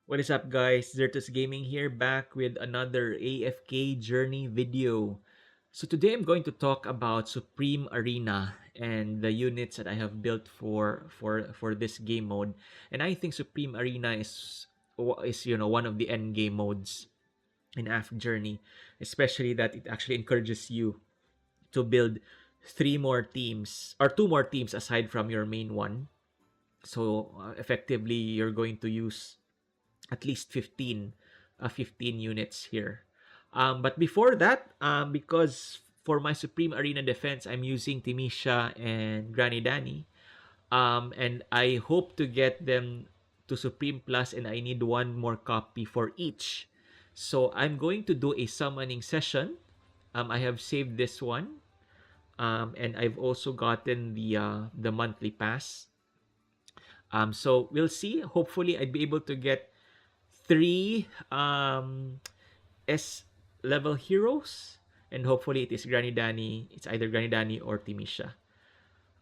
What is up, guys? Zertus Gaming here, back with another AFK journey video. So today I'm going to talk about Supreme Arena and the units that I have built for this game mode. And I think Supreme Arena is one of the end game modes in AFK Journey, especially that it actually encourages you to build three more teams or two more teams aside from your main one. So effectively, you're going to use at least 15 units here. But before that, because for my Supreme Arena defense, I'm using Timisha and Granny Danny. And I hope to get them to Supreme Plus, and I need one more copy for each. So I'm going to do a summoning session. I have saved this one. And I've also gotten the monthly pass. So we'll see. Hopefully, I'd be able to get three S level heroes, and hopefully it is Granny Danny. It's either Granny Danny or Timisha.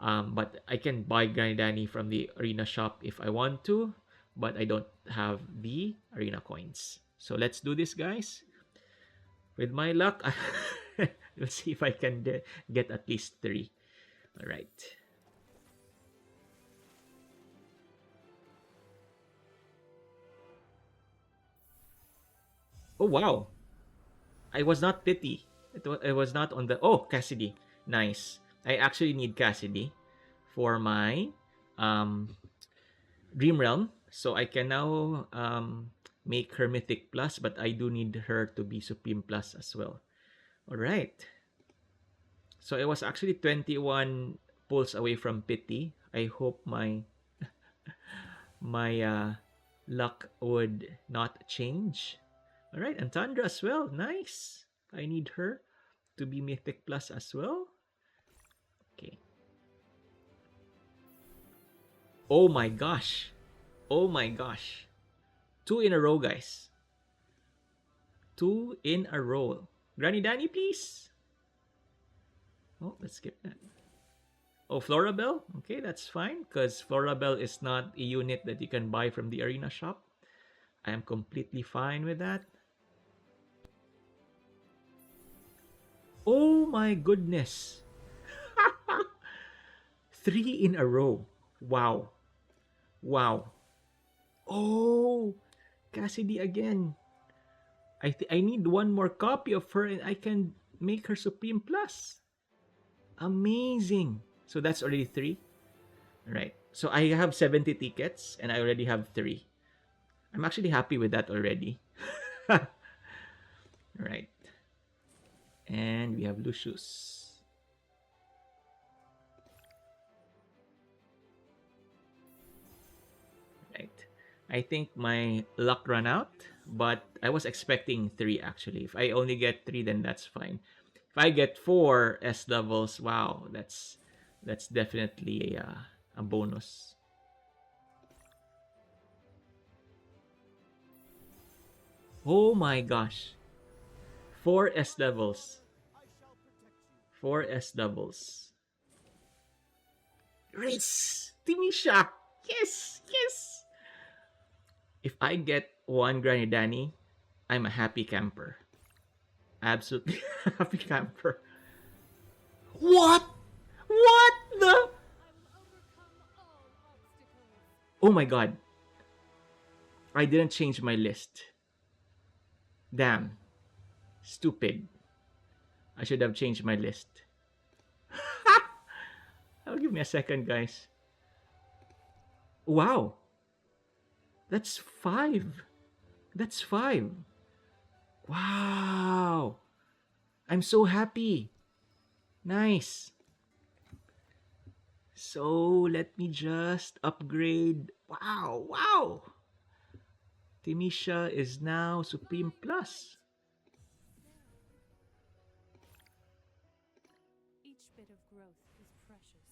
But I can buy Granny Danny from the arena shop if I want to, but I don't have the arena coins. So let's do this, guys. With my luck, we'll see if I can get at least three. All right. Oh wow! I was not pity. It was not on the. Oh, Cassidy. Nice. I actually need Cassidy for my um, Dream Realm. So I can now make her Mythic Plus, but I do need her to be Supreme Plus as well. All right. So I was actually 21 pulls away from pity. I hope my luck would not change. All right, and Tandra as well. Nice. I need her to be Mythic Plus as well. Okay. Oh my gosh. Oh my gosh. Two in a row, guys. Two in a row. Granny Danny, please. Oh, let's skip that. Oh, Florabelle? Okay, that's fine because Florabelle is not a unit that you can buy from the arena shop. I am completely fine with that. Oh my goodness. Three in a row. Wow. Wow. Oh, Cassidy again. I need one more copy of her and I can make her Supreme Plus. Amazing. So that's already three. All right. So I have 70 tickets and I already have three. I'm actually happy with that already. All right. And we have Lucius. Right. I think my luck ran out, but I was expecting three actually. If I only get three, then that's fine. If I get four S levels, wow, that's definitely a bonus. Oh my gosh. Four S levels. Four S levels. Race! Timisha! Yes! Yes! If I get one Granny Danny, I'm a happy camper. Absolutely happy camper. What? What the? Oh my god. I didn't change my list. Damn. Stupid. I should have changed my list. Oh, give me a second, guys. Wow. That's five. That's five. Wow. I'm so happy. Nice. So let me just upgrade. Wow. Wow. Timisha is now Supreme Plus. Each bit of growth is precious.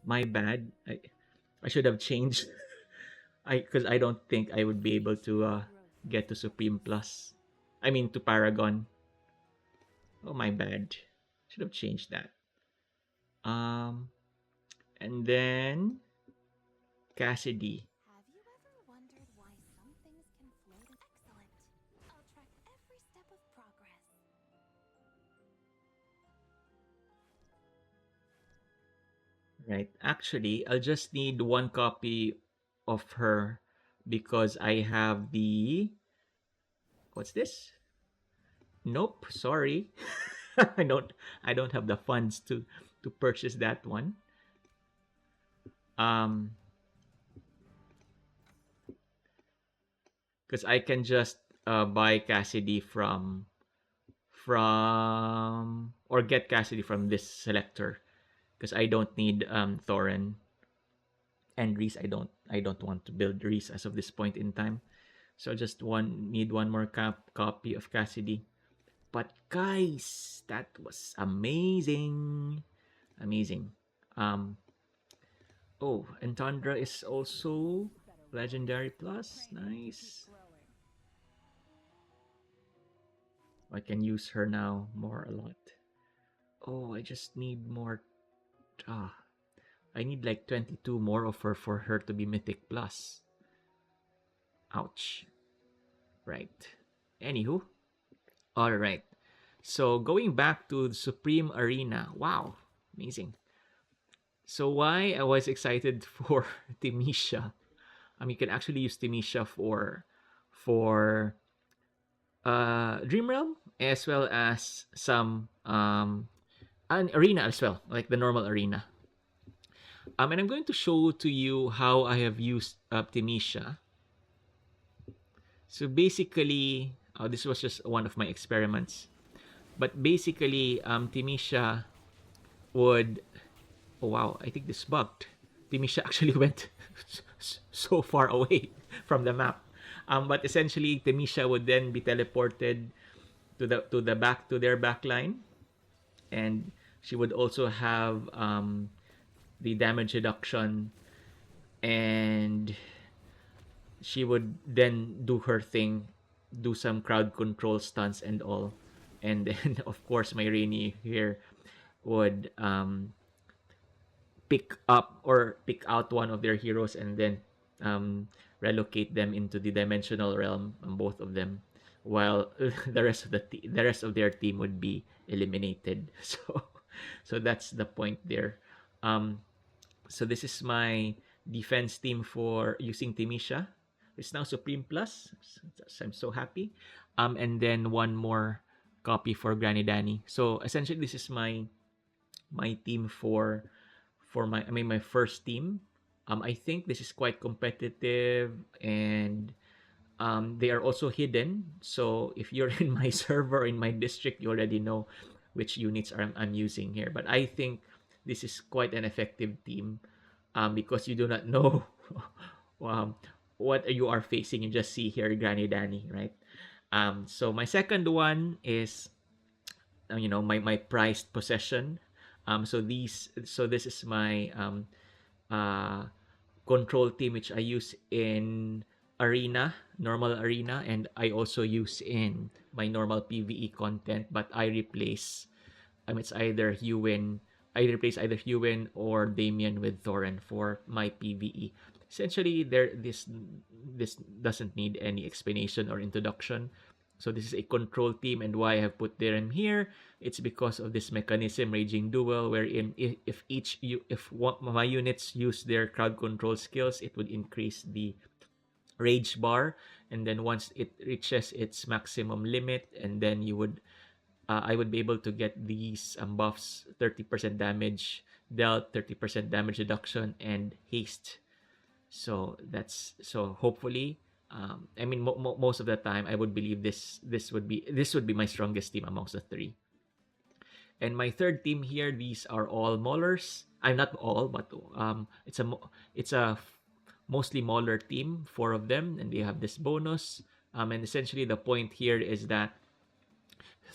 My bad. I should have changed. I because I don't think I would be able to Growth get to Supreme Plus. I mean to Paragon. Oh my bad. Should have changed that. Um and then Cassidy. Have you ever wondered why some things can float? Excellent. I'll track every step of progress. Right. Actually, I'll just need one copy of her because I have the what's this? Nope, sorry. I don't I don't have the funds to purchase that one. Um because I can just buy Cassidy from or get Cassidy from this selector because I don't need Thorin and Reese. I don't want to build Reese as of this point in time. So just one more copy of Cassidy. But guys, that was amazing. Amazing. Um oh, and Tundra is also legendary plus. Nice. I can use her now more a lot. Oh, I just need more. Ah, I need like 22 more of her for her to be Mythic Plus. Ouch. Right. Anywho, all right. So going back to the Supreme Arena. Wow, amazing. So why I was excited for Timisha. You can actually use Timisha for Dream Realm as well as some an arena as well, like the normal arena. And I'm going to show to you how I have used Timisha. So basically, this was just one of my experiments. But basically, Timisha would. Oh wow, I think this bugged. Timisha actually went so far away from the map. But essentially, Timisha would then be teleported to the back to their back line, and she would also have the damage reduction, and she would then do her thing, do some crowd control stunts and all. And then, of course, my Rainy here would pick up or pick out one of their heroes and then um, relocate them into the dimensional realm, both of them, while the rest of their team would be eliminated. So that's the point there. Um, so this is my defense team for using Timisha. It's now Supreme Plus. So I'm so happy. And then one more copy for Granny Danny. So essentially, this is my team for my first team. I think this is quite competitive, and they are also hidden. So if you're in my server, in my district, you already know which units I'm using here. But I think this is quite an effective team because you do not know um, what you are facing. You just see here Granny Danny, right? So my second one is my prized possession. So this is my uh, control team which I use in arena, normal arena, and I also use in my normal PVE content. But I replace, it's I replace either Hewin or Damien with Thorin for my PVE. Essentially, this doesn't need any explanation or introduction. So this is a control team, and why I have put them here, it's because of this mechanism, Raging Duel, wherein if my units use their crowd control skills, it would increase the rage bar, and then once it reaches its maximum limit, and then I would be able to get these buffs: 30% damage dealt, 30% damage reduction, and haste. So hopefully, most of the time I would believe this would be my strongest team amongst the three. And my third team here, these are all maulers. I'm not all, but it's a mostly mauler team, four of them, and they have this bonus. And essentially the point here is that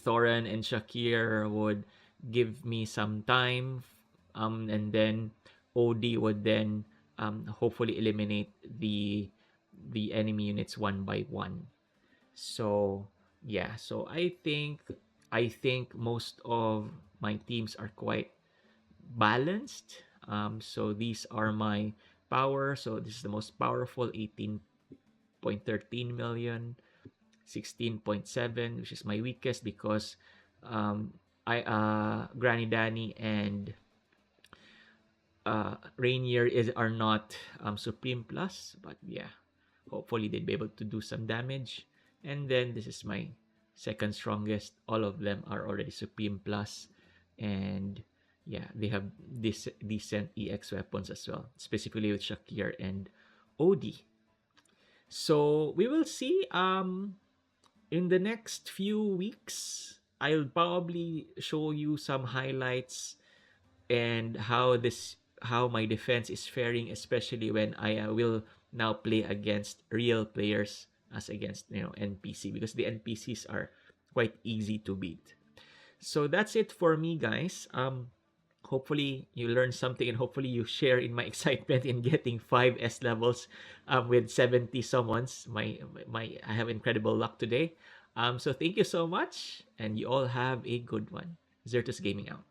Thorin and Shakir would give me some time, and then OD would then hopefully eliminate the enemy units one by one. So yeah, so I think most of my teams are quite balanced. So these are my power. So this is the most powerful, 18.13 million. 16.7, which is my weakest because um, I Granny Danny and Rainier are not Supreme Plus, but yeah, hopefully they'd be able to do some damage. And then this is my second strongest. All of them are already Supreme Plus, and yeah, they have this decent EX weapons as well, specifically with Shakir and Odie. So we will see. In the next few weeks, I'll probably show you some highlights and how my defense is faring, especially when I will now play against real players as against NPC, because the NPCs are quite easy to beat. So that's it for me, guys. Hopefully you learn something, and hopefully you share in my excitement in getting 5S levels with 70 summons. My I have incredible luck today. So thank you so much, and you all have a good one. Zertus Gaming out.